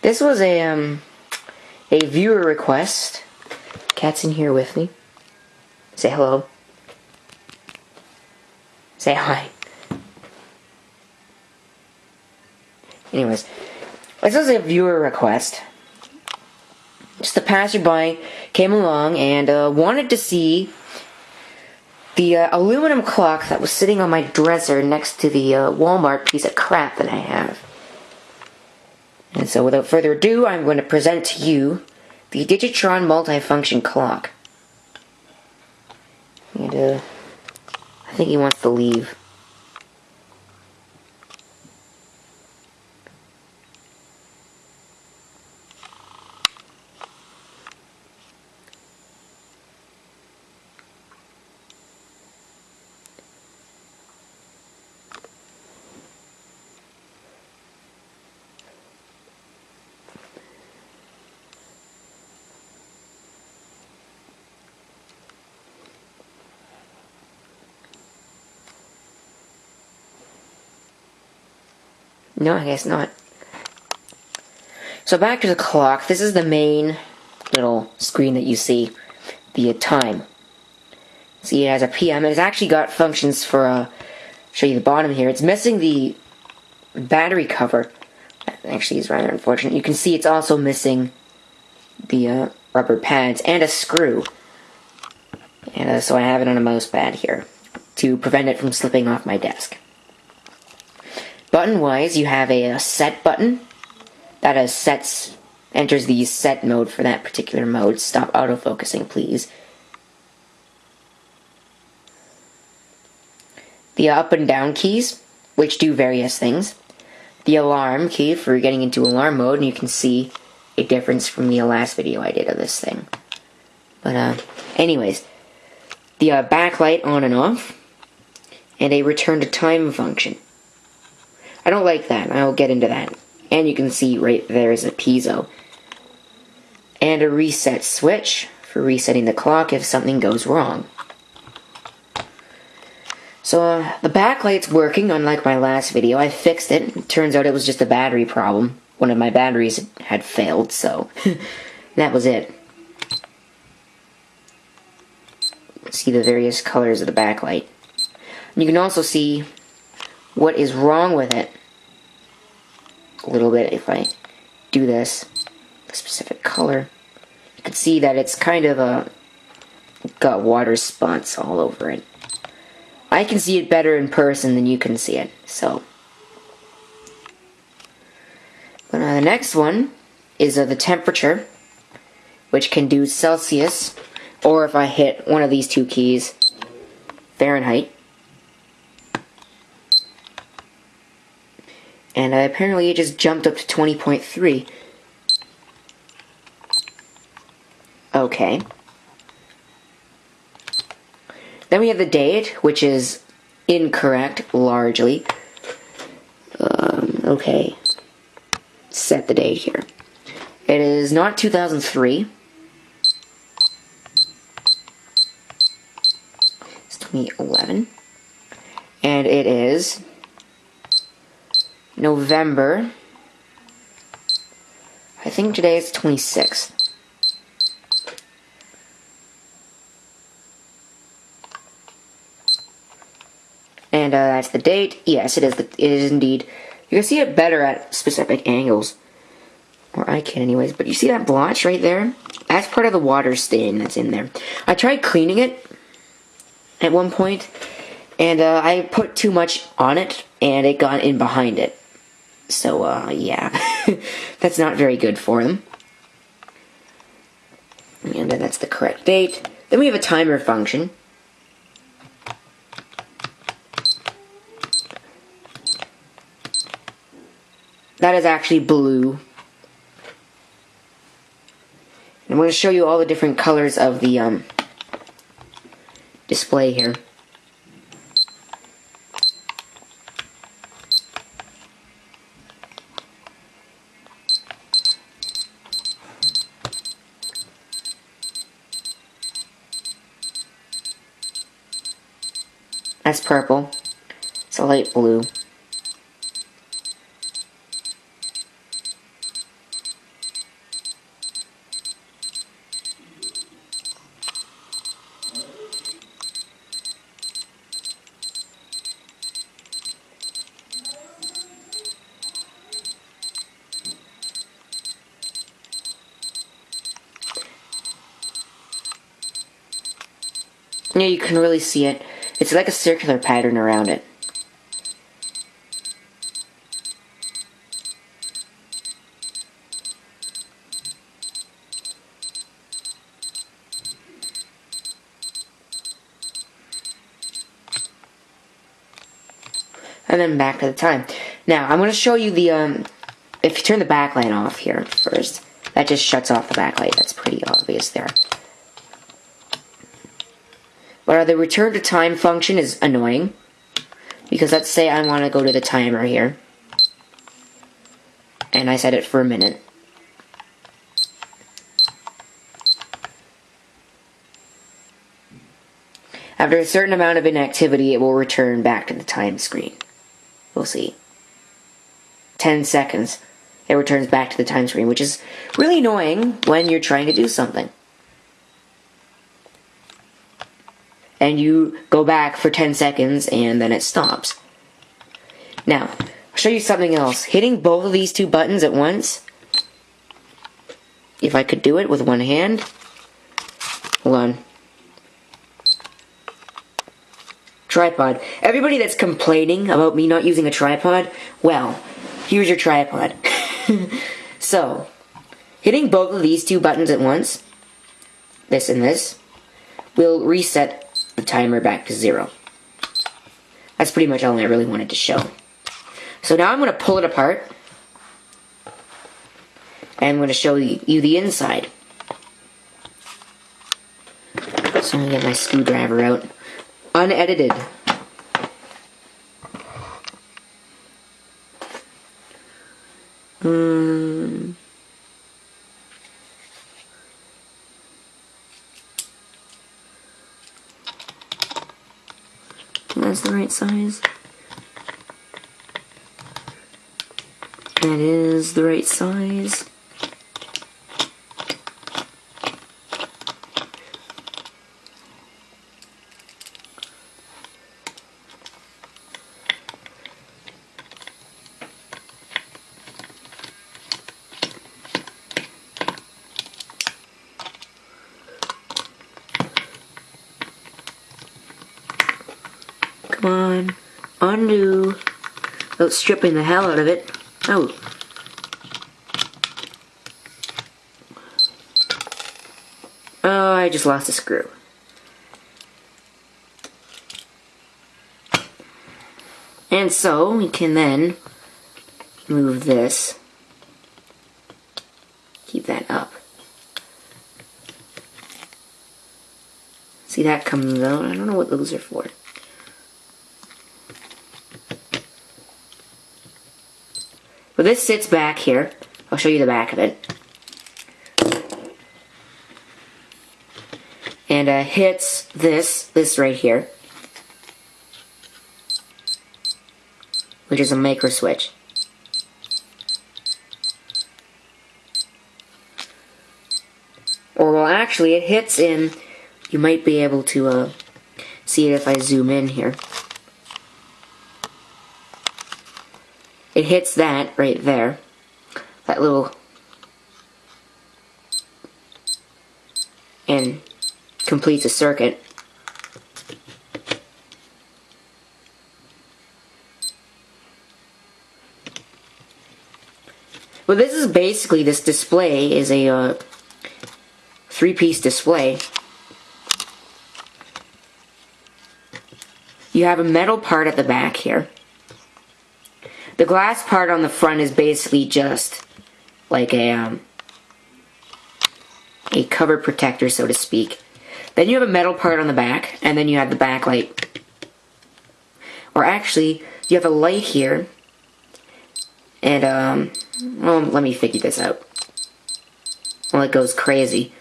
This was a viewer request. Cat's in here with me. Say hello. Say hi. Anyways, this was a viewer request. Just a passerby came along and wanted to see the aluminum clock that was sitting on my dresser next to the Walmart piece of crap that I have. And so without further ado, I'm going to present to you the Digitron Multifunction clock. And I think he wants to leave. No, I guess not. So back to the clock. This is the main little screen that you see. The time. See, it has a PM. It's actually got functions for, show you the bottom here. It's missing the battery cover. That actually is rather unfortunate. You can see it's also missing the rubber pads and a screw. And so I have it on a mouse pad here to prevent it from slipping off my desk. Button-wise, you have a set button that enters the set mode for that particular mode. Stop autofocusing, please. The up and down keys, which do various things. The alarm key for getting into alarm mode, and you can see a difference from the last video I did of this thing. But, anyways, the backlight on and off, and a return to time function. I don't like that. I'll get into that. And you can see right there is a piezo. And a reset switch for resetting the clock if something goes wrong. So the backlight's working, unlike my last video. I fixed it. It turns out it was just a battery problem. One of my batteries had failed, so that was it. See the various colors of the backlight. And you can also see what is wrong with it a little bit. If I do this, a specific color, you can see that it's kind of got water spots all over it. I can see it better in person than you can see it, so. But the next one is the temperature, which can do Celsius, or if I hit one of these two keys, Fahrenheit. And apparently it just jumped up to 20.3. Okay. Then we have the date, which is incorrect, largely. Okay. Set the date here. It is not 2003. It's 2011. And it is November. I think today is 26th. And that's the date. Yes, it is. It is indeed. You can see it better at specific angles, or I can, anyways. But you see that blotch right there? That's part of the water stain that's in there. I tried cleaning it at one point, and I put too much on it, and it got in behind it. So, yeah, that's not very good for them. And that's the correct date. Then we have a timer function. That is actually blue. And I'm going to show you all the different colors of the display here. That's purple. It's a light blue. Yeah, you can really see it. It's like a circular pattern around it. And then back to the time. Now, I'm going to show you the, if you turn the backlight off here first, that just shuts off the backlight. That's pretty obvious there. But the return to time function is annoying, because let's say I want to go to the timer here, and I set it for a minute. After a certain amount of inactivity, it will return back to the time screen. We'll see. 10 seconds. It returns back to the time screen, which is really annoying when you're trying to do something. And you go back for 10 seconds and then it stops. Now, I'll show you something else. Hitting both of these two buttons at once, if I could do it with one hand. Hold on. Tripod. Everybody that's complaining about me not using a tripod, well, here's your tripod. So, hitting both of these two buttons at once, this and this, will reset the timer back to 0. That's pretty much all I really wanted to show. So now I'm going to pull it apart, and I'm going to show you the inside. So I'm going to get my screwdriver out. Unedited. That's the right size. That is the right size. Come on, undo, without stripping the hell out of it. Oh. Oh, I just lost a screw. And so, we can then move this. Keep that up. See, that comes out. I don't know what those are for. But this sits back here. I'll show you the back of it. And hits this right here, which is a micro switch. Or well, actually, it hits in. You might be able to see it if I zoom in here. It hits that right there. That little. And completes a circuit. Well, this is basically, this display is a 3-piece display. You have a metal part at the back here. The glass part on the front is basically just like a cover protector, so to speak. Then you have a metal part on the back, and then you have the backlight. Or actually, you have a light here. And, well, let me figure this out. Well, it goes crazy.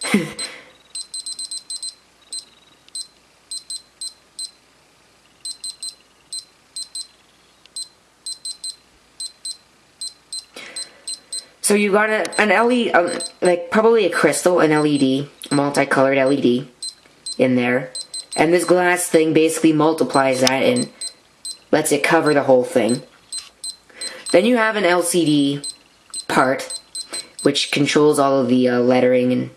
So you got an LED, like probably a crystal, an LED, multicolored LED in there. And this glass thing basically multiplies that and lets it cover the whole thing. Then you have an LCD part, which controls all of the lettering and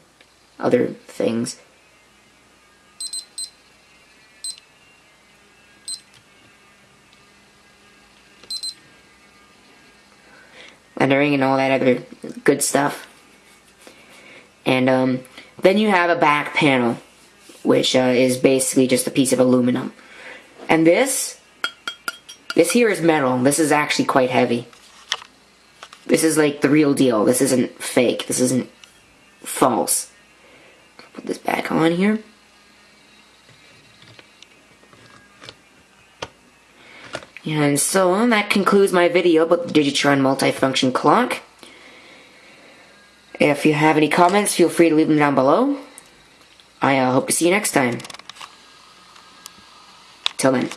other things. rendering and all that other good stuff. And then you have a back panel, which is basically just a piece of aluminum. And this here is metal. This is actually quite heavy. This is like the real deal. This isn't fake. This isn't false. Put this back on here. And so that concludes my video about the Digitron multifunction clock. If you have any comments, feel free to leave them down below. I hope to see you next time. Till then.